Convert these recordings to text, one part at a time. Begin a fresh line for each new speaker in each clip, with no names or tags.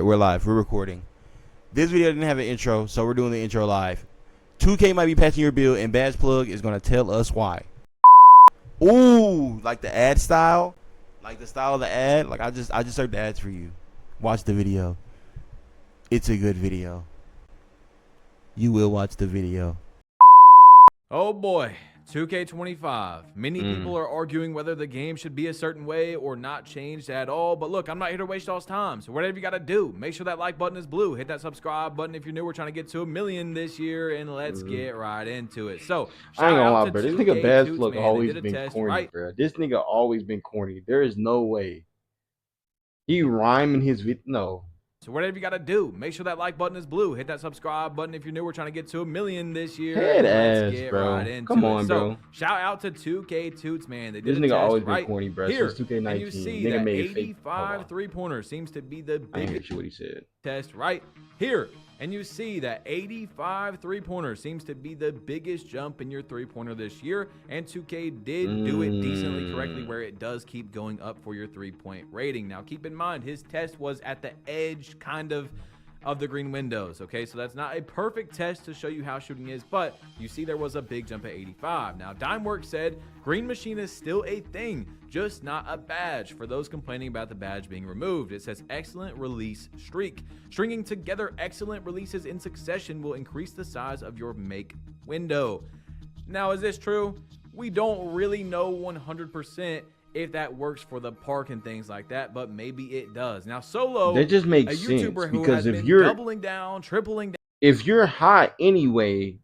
we're live. We're recording. This video didn't have an intro, so we're doing the intro live. 2K might be patching your build, and Badge Plug is gonna tell us why. Ooh, like the ad style, like the style of the ad. Like I just served the ads for you. Watch the video. It's a good video. You will watch the video.
Oh boy, 2K25. Many people are arguing whether the game should be a certain way or not changed at all. But look, I'm not here to waste y'all's time. So whatever you got to do, make sure that like button is blue. Hit that subscribe button if you're new. We're trying to get to 1 million this year, and let's get right into it. So
I ain't gonna lie, bro. This nigga Badge Plug always been corny, right? Bro. This nigga always been corny. There is no way. He rhyming his vid. No.
So whatever you got to do, make sure that like button is blue. Hit that subscribe button if you're new. We're trying to get to 1 million this year.
Head
let's
ass,
get
bro.
Right into
Come on,
it.
bro.
So shout out to 2K Toots, man. They did
this nigga
test,
always
right?
been corny, bro.
Here,
since 2K19.
and you see
nigga
that
made it
85 3-pointer seems to be the
I ain't
biggest
hear what he said.
test right here. And you see that 85 3-pointer seems to be the biggest jump in your 3-pointer this year. And 2K did do it decently correctly, where it does keep going up for your 3-point rating. Now, keep in mind, his test was at the edge kind of the green windows. Okay, so that's not a perfect test to show you how shooting is, but you see there was a big jump at 85. Now, Dimework said Green Machine is still a thing, just not a badge. For those complaining about the badge being removed, it says excellent release streak. Stringing together excellent releases in succession will increase the size of your make window. Now, is this true? We don't really know 100% if that works for the park and things like that, but maybe it does. Now, Solo,
that just makes
a YouTuber
sense,
who
because
has
if
been
you're
doubling down, tripling down,
if you're hot anyway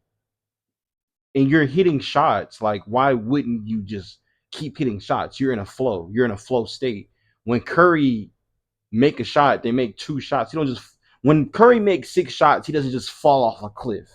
and you're hitting shots, like, why wouldn't you just keep hitting shots? You're in a flow. You're in a flow state. When Curry make a shot, they make 2 shots. You don't just, when Curry makes 6 shots, he doesn't just fall off a cliff,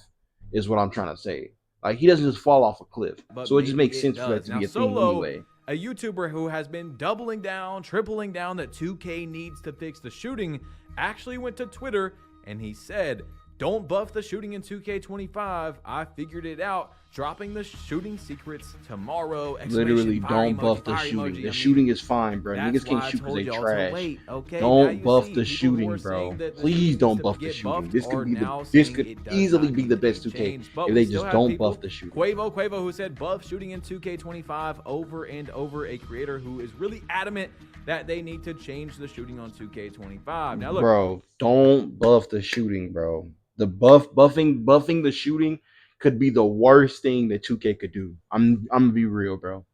is what I'm trying to say. Like, he doesn't just fall off a cliff.
but
So it just makes sense
does.
for that to
Now,
be a
Solo,
thing anyway.
a YouTuber who has been doubling down, tripling down that 2K needs to fix the shooting, actually went to Twitter and he said, "Don't buff the shooting in 2K25. I figured it out. Dropping the shooting secrets tomorrow."
Literally, don't buff the shooting. The shooting is fine, bro. Niggas can't shoot because they trash. Don't buff the shooting, bro. Please don't buff the shooting. This could easily be the best 2K if they just don't buff the shooting.
Quavo, who said buff shooting in 2K25 over and over. A creator who is really adamant that they need to change the shooting on 2K25. Now, look,
bro, don't buff the shooting, bro. The buffing the shooting could be the worst thing that 2K could do. I'm gonna be real, bro.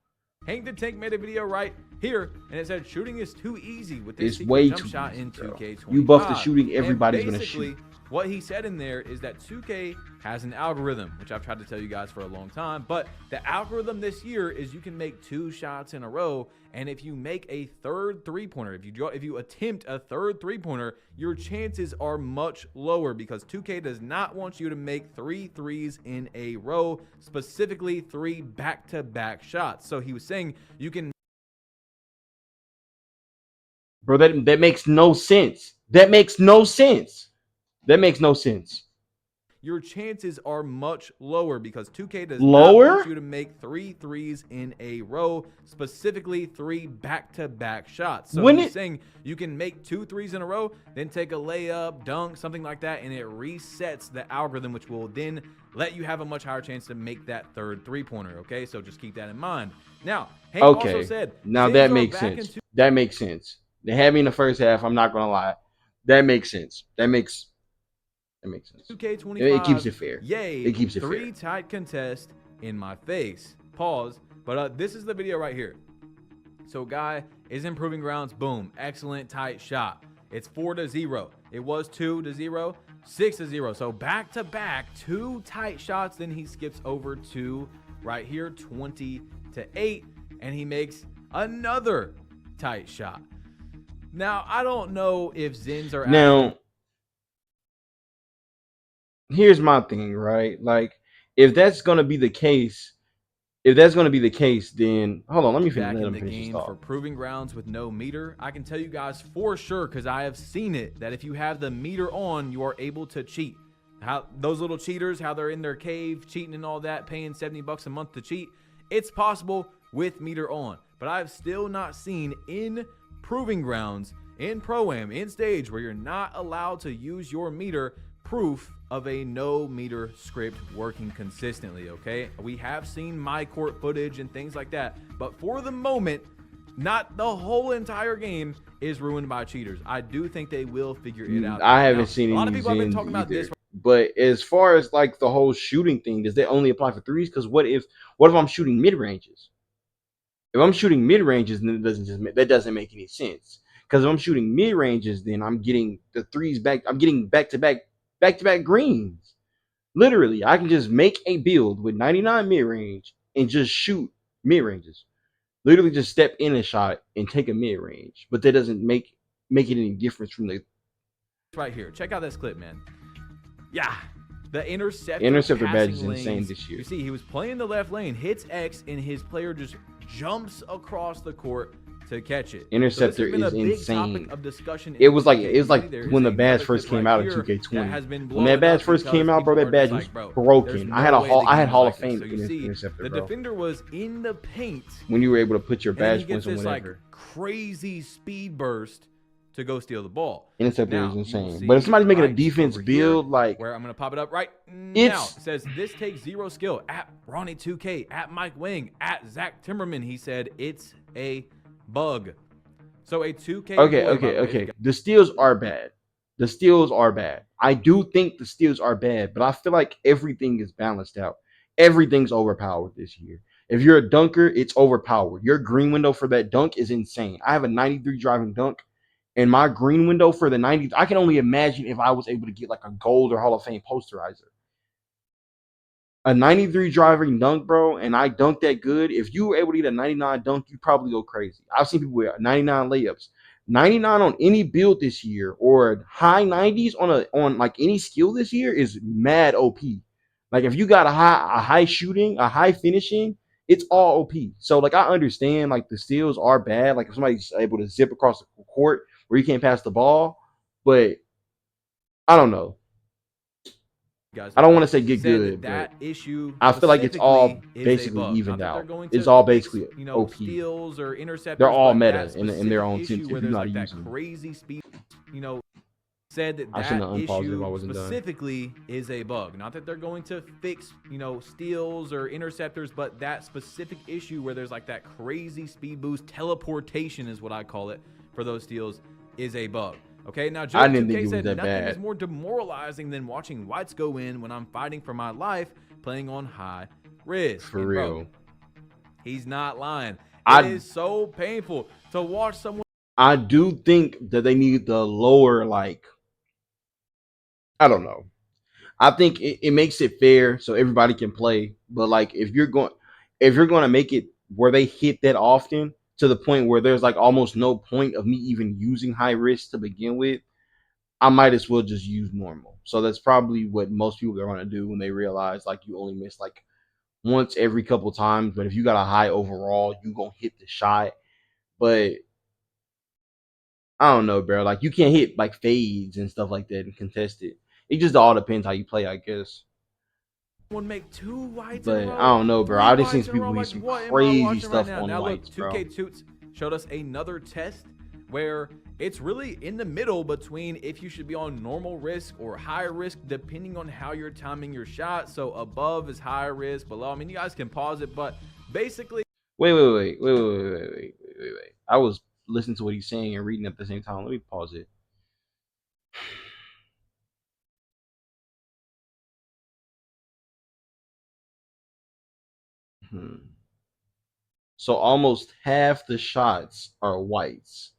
Hank the Tank made a video right here, and it said shooting is too easy with this
way
jump
too
shot
easy,
in
bro.
2K25.
You buff the shooting, everybody's gonna shoot.
What he said in there is that 2K has an algorithm, which I've tried to tell you guys for a long time, but the algorithm this year is you can make 2 shots in a row, and if you make a third 3-pointer, if you attempt a third 3-pointer, your chances are much lower, because 2K does not want you to make 3 threes in a row, specifically 3 back-to-back shots. So he was saying you can.
Bro, that makes no sense. That makes no sense. That makes no sense.
Your chances are much lower because 2K does not want you to make 3 threes in a row, specifically 3 back-to-back shots. So he's saying you can make 2 threes in a row, then take a layup, dunk, something like that, and it resets the algorithm, which will then let you have a much higher chance to make that third 3-pointer. Okay, so just keep that in mind. Now, Hank also said,
now that makes sense. That makes sense. They had me in the first half. I'm not gonna lie. That makes sense. That makes sense.
2K25.
It keeps it fair.
Yay!
It keeps it
3
fair.
tight contest in my face. Pause. But this is the video right here. So guy is improving grounds. Boom! Excellent tight shot. It's 4-0. It was 2-0. 6-0. So back to back, 2 tight shots. Then he skips over to right here, 20-8, and he makes another tight shot. Now I don't know if Zins are
now. Here's my thing, right? Like, if that's gonna be the case, then hold on, let me finish.
Back in the game for proving grounds with no meter, I can tell you guys for sure, because I have seen it, that if you have the meter on, you are able to cheat. How those little cheaters, how they're in their cave cheating and all that, paying $70 a month to cheat, it's possible with meter on. But I've still not seen in proving grounds in Pro-Am, in stage, where you're not allowed to use your meter, proof of a no meter script working consistently, okay? We have seen my court footage and things like that, but for the moment, not the whole entire game is ruined by cheaters. I do think they will figure it out.
I haven't
Now,
seen
a lot
any
of people have been
Zens
talking about
either.
this.
But as far as like the whole shooting thing, does that only apply for threes? Because what if I'm shooting mid ranges? If I'm shooting mid ranges, then that doesn't make any sense. Because if I'm shooting mid ranges, then I'm getting the threes back. I'm getting back to back greens. Literally, I can just make a build with 99 mid range and just shoot mid ranges. Literally, just step in a shot and take a mid range. But that doesn't make it any difference from the
Right here. Check out this clip, man. Yeah. The
interceptor badge is insane
lanes.
this year.
You see, he was playing the left lane, hits X, and his player just jumps across the court to catch it.
Interceptor
so
is insane.
Topic of discussion
It was like when the badge first came out in
here
2K20. When that badge first came out, bro, that badge was broken. I had Hall of Fame interceptor,
the
bro.
defender was in the paint
When you were able to put your
and
badge
he gets
points on
this
whatever.
like crazy speed burst to go steal the ball.
Interceptor
Now,
is
you will
insane.
see
But if somebody's making a
right
defense
over
build,
here,
like
where I'm gonna pop it up right now,
It's-
it says this takes zero skill at Ronnie2K, at Mike Wing, at Zach Timmerman. He said it's a bug. So a 2K.
Okay. The steals are bad. The steals are bad. I do think the steals are bad, but I feel like everything is balanced out. Everything's overpowered this year. If you're a dunker, it's overpowered. Your green window for that dunk is insane. I have a 93 driving dunk, and my green window for the 90, I can only imagine if I was able to get like a gold or Hall of Fame posterizer. A 93 driving dunk, bro, and I dunk that good. If you were able to get a 99 dunk, you probably go crazy. I've seen people with 99 layups. 99 on any build this year or high 90s on like any skill this year is mad OP. Like if you got a high shooting, a high finishing, it's all OP. So like I understand like the steals are bad. Like if somebody's able to zip across the court where you can't pass the ball, but I don't know. I don't want to say get good, but
issue
I feel like it's all basically evened out. It's all basically OP.
Steals or interceptors.
They're all meta in their own sense if
where
you know how to
that
use them.
crazy speed, said that
I shouldn't have unpaused it if I
issue
wasn't done.
specifically is a bug. Not that they're going to fix, steals or interceptors, but that specific issue where there's like that crazy speed boost, teleportation is what I call it for those steals, is a bug. Okay, now
I didn't
Joe2K
think it was
said
that
nothing
bad.
is more demoralizing than watching whites go in when I'm fighting for my life playing on high risk.
For
And
real.
bro, he's not lying.
I-
It is so painful to watch someone.
I do think that they need the lower, like, I don't know. I think it makes it fair so everybody can play. But like if you're going to make it where they hit that often to the point where there's like almost no point of me even using high risk to begin with, I might as well just use normal. So that's probably what most people are going to do when they realize like you only miss like once every couple times. But if you got a high overall, you going to hit the shot. But I don't know, bro. Like you can't hit like fades and stuff like that and contest it. It just all depends how you play, I guess.
Make two whites
But
in a row,
I don't know, bro.
three
I've just seen
whites in a row,
people do
like,
some
what am I
crazy
watching
stuff
now?
on
Now
whites,
look,
bro.
2K Toots showed us another test where it's really in the middle between if you should be on normal risk or high risk, depending on how you're timing your shot. So above is high risk, below. I mean, you guys can pause it, but basically.
Wait. I was listening to what he's saying and reading at the same time. Let me pause it. So almost half the shots are whites.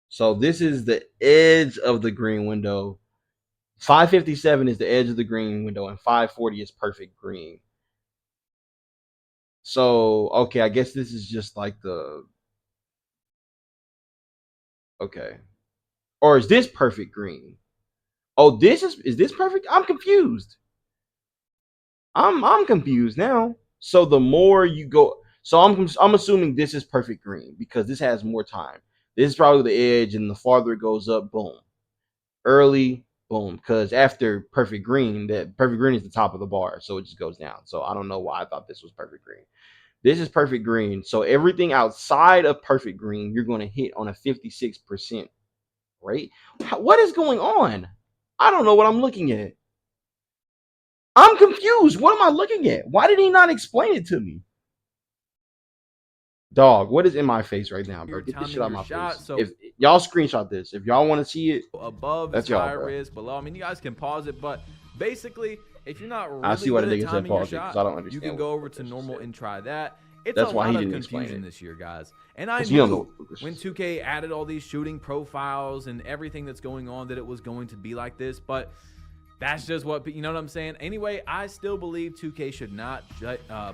So this is the edge of the green window. 557 is the edge of the green window, and 540 is perfect green. So, okay, I guess this is just like the... Okay. Or is this perfect green? Oh, is this perfect? I'm confused. I'm confused now. So the more you go... So I'm assuming this is perfect green because this has more time. This is probably the edge, and the farther it goes up, boom. Early, boom. Because after perfect green, that perfect green is the top of the bar, so it just goes down. So I don't know why I thought this was perfect green. This is perfect green. So everything outside of perfect green, you're going to hit on a 56% rate. What is going on? I don't know what I'm looking at. I'm confused. What am I looking at? Why did he not explain it to me? Dog, what is in my face right now, bro? Get this shit out of my face.
So
if y'all screenshot this, if y'all want to see it,
above,
that's
high
y'all, bro.
risk, below. I mean, you guys can pause it, but basically, if you're not really
I see why the
good
nigga
at
said
timing your
pause it,
shot,
'cause I don't understand
you can
what
go
the
over
fuck
to
this
normal
said.
and try that. It's
That's
a
why
lot
he
of
didn't explain
confusion
it.
this year, guys. And I
You don't
knew
know
when 2K added all these shooting profiles and everything that's going on that it was going to be like this, but that's just what, you know what I'm saying? Anyway, I still believe 2K should not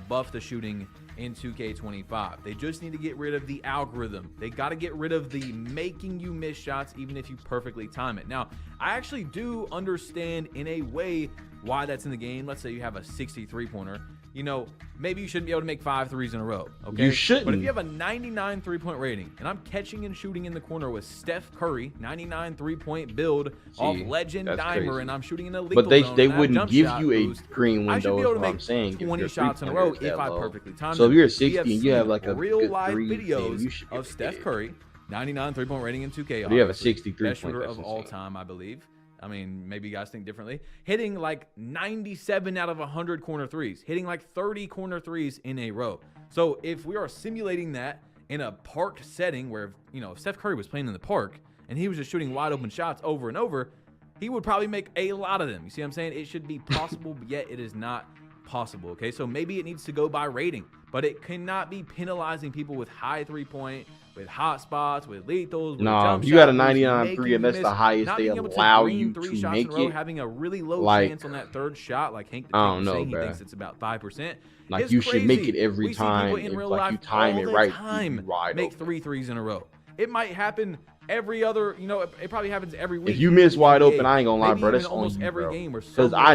buff the shooting in 2K25. They just need to get rid of the algorithm. They got to get rid of the making you miss shots even if you perfectly time it. Now, I actually do understand in a way why that's in the game. Let's say you have a 63-pointer. You know, maybe you shouldn't be able to make 5 threes in a row. Okay,
You shouldn't.
But if you have a 99 3-point rating, and I'm catching and shooting in the corner with Steph Curry, 99 3-point build off Legend Dimer,
crazy.
and I'm shooting in a lethal
But they
zone and I have
wouldn't
jump
give
shot
you a
boost,
green
I
window.
should be
Is
able to
what I'm
make
saying.
20
If
shots in a row if I perfectly time
So if
them.
you're a
We
60
have
and you have
seen
like a
real
good
live
three,
videos
you should be able
of
to
Steph
get it.
Curry, 99 3-point rating in 2K.
But you have a
obviously,
63
best
point,
shooter
that's
of all
insane.
time, I believe. I mean, maybe you guys think differently. Hitting like 97 out of 100 corner threes. Hitting like 30 corner threes in a row. So if we are simulating that in a park setting where, you know, if Steph Curry was playing in the park and he was just shooting wide open shots over and over, he would probably make a lot of them. You see what I'm saying? It should be possible, but yet it is not possible. Okay, so maybe it needs to go by rating, but it cannot be penalizing people with high 3-point, with hot spots, with lethals, with jump
If you got a
shot boosts,
99 3 and that's the highest
not
they
being able to
allow
green
you
3
to
shots in a
make
row,
it,
having a really low
like,
chance on that third shot, like Hank
I
was
don't know,
saying, he
bro.
thinks it's about 5%.
Like,
It's
you should make
crazy.
it every
We see people
time.
in
If
real
like
life
you time
all
it
the
right,
time
you wide
make
open.
3 threes in a row. It might happen every other, you know, it probably happens every week.
If you miss
in the
wide
NBA.
open, I ain't gonna lie,
Maybe
bro.
even
That's on
almost
you,
every
bro.
game where
Because
I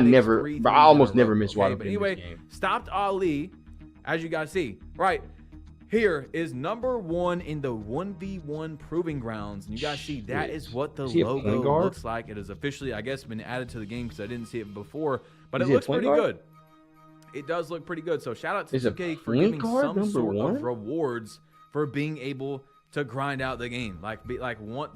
almost never miss wide
But
open
anyway,
in this game.
stopped Ali, as you guys see, right here is number 1 in the 1v1 proving grounds, and you guys see that is what the logo looks like. It is officially, I guess, been added to the game because I didn't see it before, but it looks pretty good. It does look pretty good. So shout out to 2K for giving some sort of rewards for being able to grind out the game,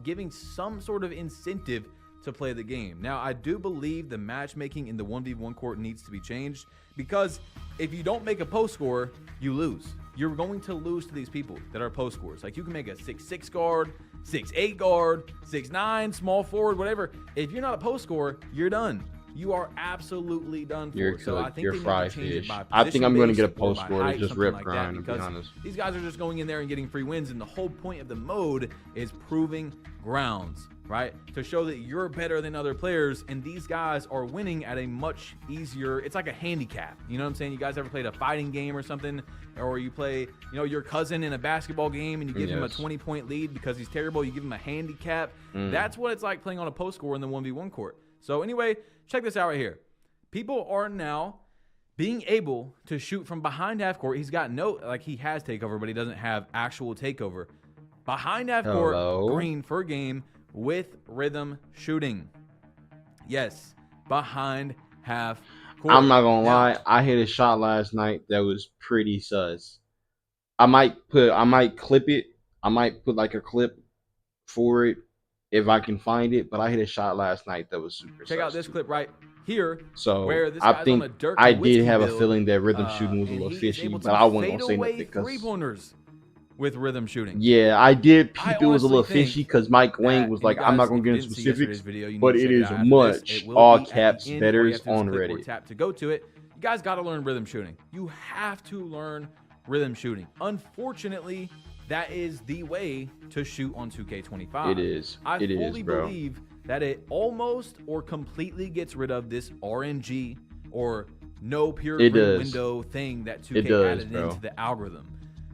giving some sort of incentive to play the game. Now, I do believe the matchmaking in the 1v1 court needs to be changed, because if you don't make a post score, you lose. You're going to lose to these people that are post scores. Like, you can make a 6'6 guard, 6'8 guard, 6'9 small forward, whatever. If you're not a post scorer, you're done. You are absolutely done for. So I think they need to change it by position.
I think I'm going to get a
or
post
by
score.
height,
It's just
something
rip
like
grind,
that,
to be
because
honest.
these guys are just going in there and getting free wins, and the whole point of the mode is proving grounds, right? To show that you're better than other players, and these guys are winning at a much easier, it's like a handicap. You know what I'm saying? You guys ever played a fighting game or something? Or you play, you know, your cousin in a basketball game and you give him a 20-point lead because he's terrible, you give him a handicap. That's what it's like playing on a post score in the 1v1 court. So anyway, check this out right here. People are now being able to shoot from behind half court. He's got he has takeover, but he doesn't have actual takeover. Behind half court, green for game with rhythm shooting. Yes, behind half court.
I'm not gonna lie, I hit a shot last night that was pretty sus. I might clip it. I might put like a clip for it if I can find it. But I hit a shot last night that was super sus.
Check out this clip right here.
So
where this
I
guy's
think
on a Dirk
I did have
build,
a feeling that rhythm shooting was a little fishy, but I wasn't gonna say nothing because
3-pointers with rhythm shooting.
Yeah, I did peep it was a little fishy because Mike Wang was like, I'm not gonna get into specifics, but it is much all caps betters on Reddit.
Tap to go to it. You guys got to learn rhythm shooting. You have to learn rhythm shooting. Unfortunately, that is the way to shoot on 2K25.
It is.
I fully believe that it almost or completely gets rid of this RNG or no pure green window thing that 2K added into the algorithm.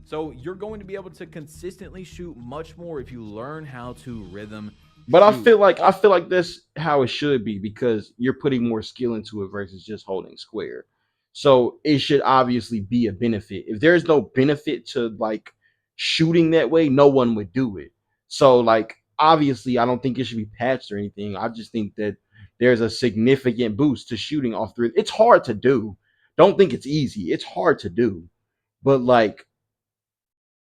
So you're going to be able to consistently shoot much more if you learn how to rhythm
But I feel like that's how it should be, because you're putting more skill into it versus just holding square. So it should obviously be a benefit. If there's no benefit to like shooting that way, no one would do it. So like obviously I don't think it should be patched or anything. I just think that there's a significant boost to shooting off three. It's hard to do. Don't think it's easy. It's hard to do. but like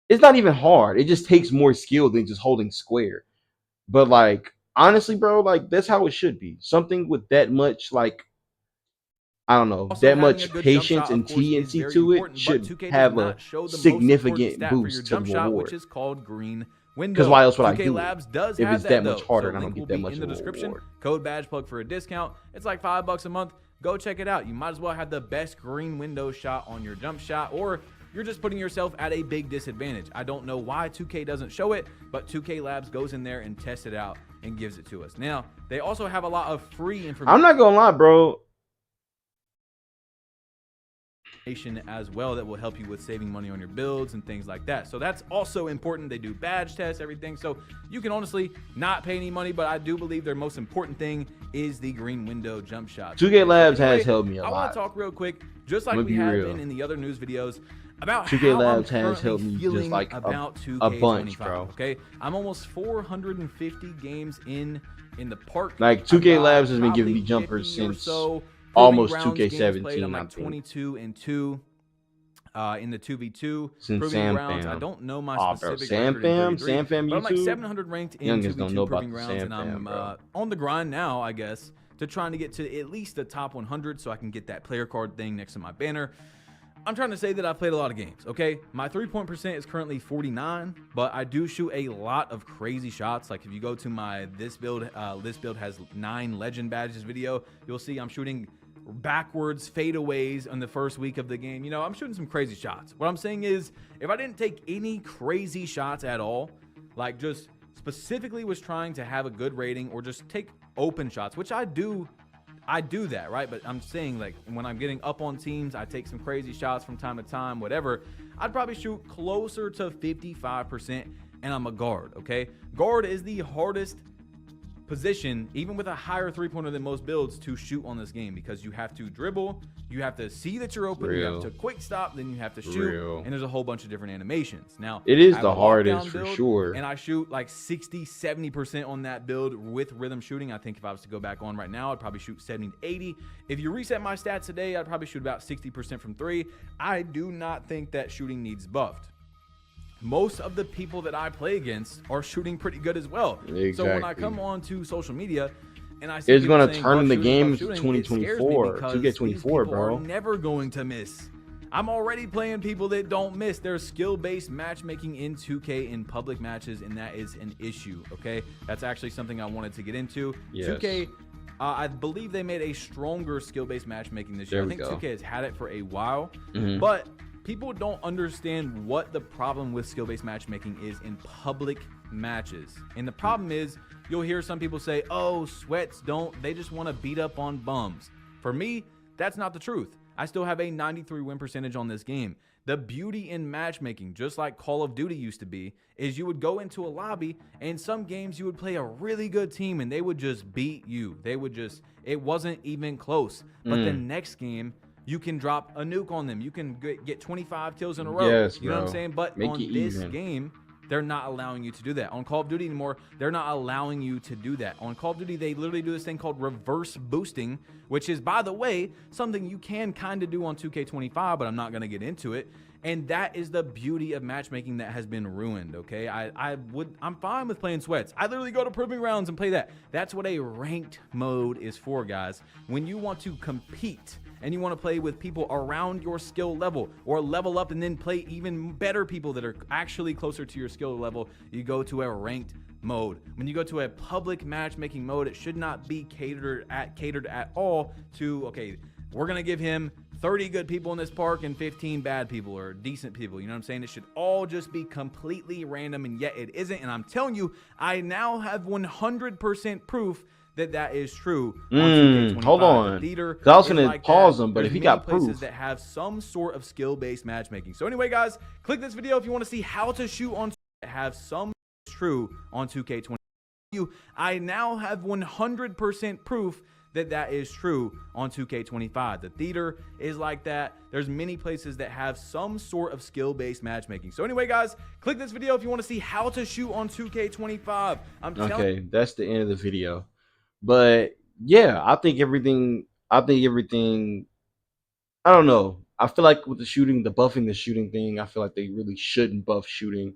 it's not even hard. It just takes more skill than just holding square. But like honestly, bro, like that's how it should be. Something with that much like I don't know,
Also,
that
having a
much
good jump
patience
shot, of
and
course, is
TNT
very
to it
important, but
should
2K does
have a
not show the most important
significant
stat for your
boost to the
jump shot, which
reward.
is called green
Because
window.
why else would I
2K
do it?
Labs does
If
have
it's
that,
that
though,
much harder
so
and I don't
link will
get that
be
much
in
of
the
a
description.
reward.
Code BadgePlug for a discount. It's like $5 a month. Go check it out. You might as well have the best green window shot on your jump shot, or you're just putting yourself at a big disadvantage. I don't know why 2K doesn't show it, but 2K Labs goes in there and tests it out and gives it to us. Now, they also have a lot of free information.
I'm not gonna lie, bro.
As well that will help you with saving money on your builds and things like that. So that's also important. They do badge tests, everything. So you can honestly not pay any money, but I do believe their most important thing is the green window jump shot.
2K Labs
Anyway,
has helped me a
I want
lot.
to talk real quick, just like
I'm
we
gonna be
have
real.
been in the other news videos, about
2K
how
Labs
I'm
has helped
currently
me
feeling
just like
about
a
2K25,
bunch, bro.
okay? I'm almost 450 games in the park.
Like 2K Labs has been giving me jumpers since almost 2K17,
I'm like
I think.
22-2 in the 2v2
Since
proving
Sam
grounds. I
Fam.
don't know my
Aw, bro,
specific
Sam
record in
Fam?
33,
Sam Fam
but I'm like
YouTube?
700 ranked in
Youngins don't know
2v2
about
proving
the
grounds,
Sam
and
Fam,
I'm
bro.
on the grind now, I guess, to trying to get to at least the top 100 so I can get that player card thing next to my banner. I'm trying to say that I've played a lot of games, okay? My 3-point percent is currently 49, but I do shoot a lot of crazy shots. Like if you go to my this build has 9 legend badges video, you'll see I'm shooting backwards fadeaways on the first week of the game. You know, I'm shooting some crazy shots. What I'm saying is, if I didn't take any crazy shots at all, like just specifically was trying to have a good rating or just take open shots, which I do that, right? But I'm saying, like, when I'm getting up on teams, I take some crazy shots from time to time, whatever. I'd probably shoot closer to 55%, and I'm a guard, okay? Guard is the hardest position, even with a higher three-pointer than most builds, to shoot on this game, because you have to dribble, you have to see that you're open, you have to quick stop, then you have to shoot, and there's a whole bunch of different animations. Now,
it is
I have
the
a
hardest
lockdown
for
build,
sure.
and I shoot like 60-70% on that build with rhythm shooting. I think if I was to go back on right now, I'd probably shoot 70-80. If you reset my stats today, I'd probably shoot about 60% from 3. I do not think that shooting needs buffed. Most of the people that I play against are shooting pretty good as well.
Exactly.
So when I come on to social media and I see
it's
people
going to
saying,
turn the
buff
game
shooting,
into
it scares me
2024.
because
2K24,
these people
bro.
are never going to miss. I'm already playing people that don't miss. There's skill-based matchmaking in 2K in public matches, and that is an issue, okay? That's actually something I wanted to get into.
Yes.
2K, I believe they made a stronger skill-based matchmaking this year. I think 2K has had it for a while, but people don't understand what the problem with skill-based matchmaking is in public matches. And the problem is, you'll hear some people say, oh, sweats they just want to beat up on bums. For me, that's not the truth. I still have a 93 win percentage on this game. The beauty in matchmaking, just like Call of Duty used to be, is you would go into a lobby, and some games you would play a really good team and they would just beat you. It wasn't even close. But the next game, you can drop a nuke on them. You can get 25 kills in a row.
Yes,
you know what I'm
bro.
saying? But
Make
on
it
this
even.
game, they're not allowing you to do that. On Call of Duty anymore, they're not allowing you to do that. On Call of Duty, they literally do this thing called reverse boosting, which is, by the way, something you can kind of do on 2K25, but I'm not going to get into it. And that is the beauty of matchmaking that has been ruined, okay? I'm fine with playing sweats. I literally go to proving grounds and play that. That's what a ranked mode is for, guys. When you want to compete and you want to play with people around your skill level, or level up and then play even better people that are actually closer to your skill level, you go to a ranked mode. When you go to a public matchmaking mode, it should not be catered at all to, okay, we're going to give him 30 good people in this park and 15 bad people or decent people. You know what I'm saying? It should all just be completely random, and yet it isn't. And I'm telling you, I now have 100% proof that is true on 2K25.
Hold on.
The theater
'Cause I was
is
gonna
like
pause
that.
him, but
There's
if he
many
got
places
proof,
that have some sort of skill-based matchmaking. So anyway, guys, click this video if you want to see how to shoot on have some true on 2K20. I now have 100% proof that is true on 2K25. The theater is like that. There's many places that have some sort of skill-based matchmaking. So anyway, guys, click this video if you want to see how to shoot on 2K25.
Okay, that's the end of the video. But yeah, I think everything, I don't know. I feel like with the shooting, the buffing the shooting thing, I feel like they really shouldn't buff shooting.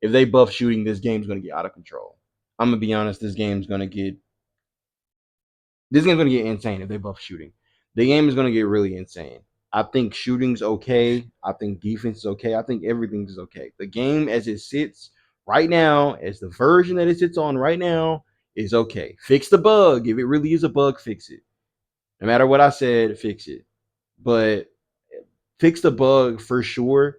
If they buff shooting, this game's gonna get out of control. I'm gonna be honest, this game's gonna get insane if they buff shooting. The game is gonna get really insane. I think shooting's okay. I think defense is okay. I think everything's okay. The game as it sits right now, as the version that it sits on right now, is okay. Fix the bug. If it really is a bug, fix it. No matter what I said, fix it. But fix the bug for sure.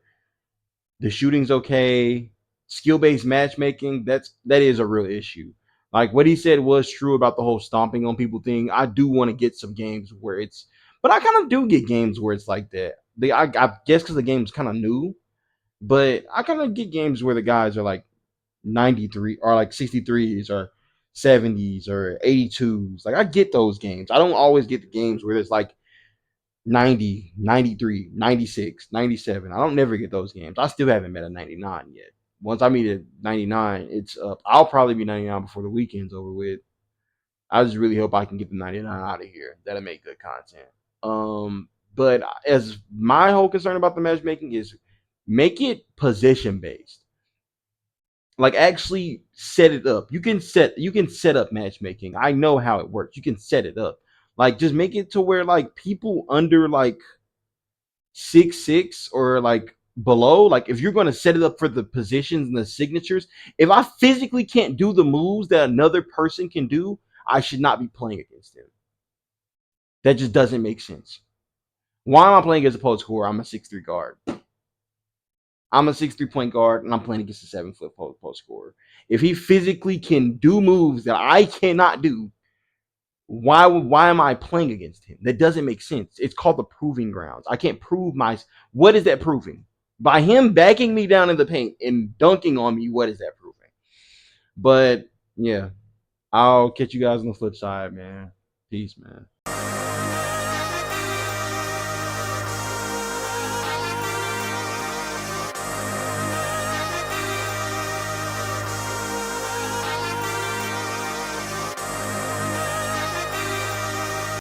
The shooting's okay. Skill-based matchmaking, that is a real issue. Like what he said was true about the whole stomping on people thing. I do want to get some games where it's, but I kind of do get games where it's like that. I guess because the game's kind of new, but I kind of get games where the guys are like 93 or like 63s or 70s or 82s. Like I get those games. I don't always get the games where there's like 90, 93, 96, 97. I don't never get those games. I still haven't met a 99 yet. Once I meet a 99, it's up. I'll probably be 99 before the weekend's over with. I just really hope I can get the 99 out of here. That'll make good content. But as my whole concern about the matchmaking is make it position based. Like actually set it up. You can set up matchmaking. I know how it works. You can set it up. Like just make it to where like people under like 6'6" or like below, like if you're going to set it up for the positions and the signatures, if I physically can't do the moves that another person can do, I should not be playing against him. That just doesn't make sense. Why am I playing against a post scorer? I'm a 6'3" guard. I'm a 6'3" point guard, and I'm playing against a 7-foot post scorer. If he physically can do moves that I cannot do, why am I playing against him? That doesn't make sense. It's called the proving grounds. I can't prove what is that proving? By him backing me down in the paint and dunking on me, what is that proving? But yeah, I'll catch you guys on the flip side, man. Peace, man.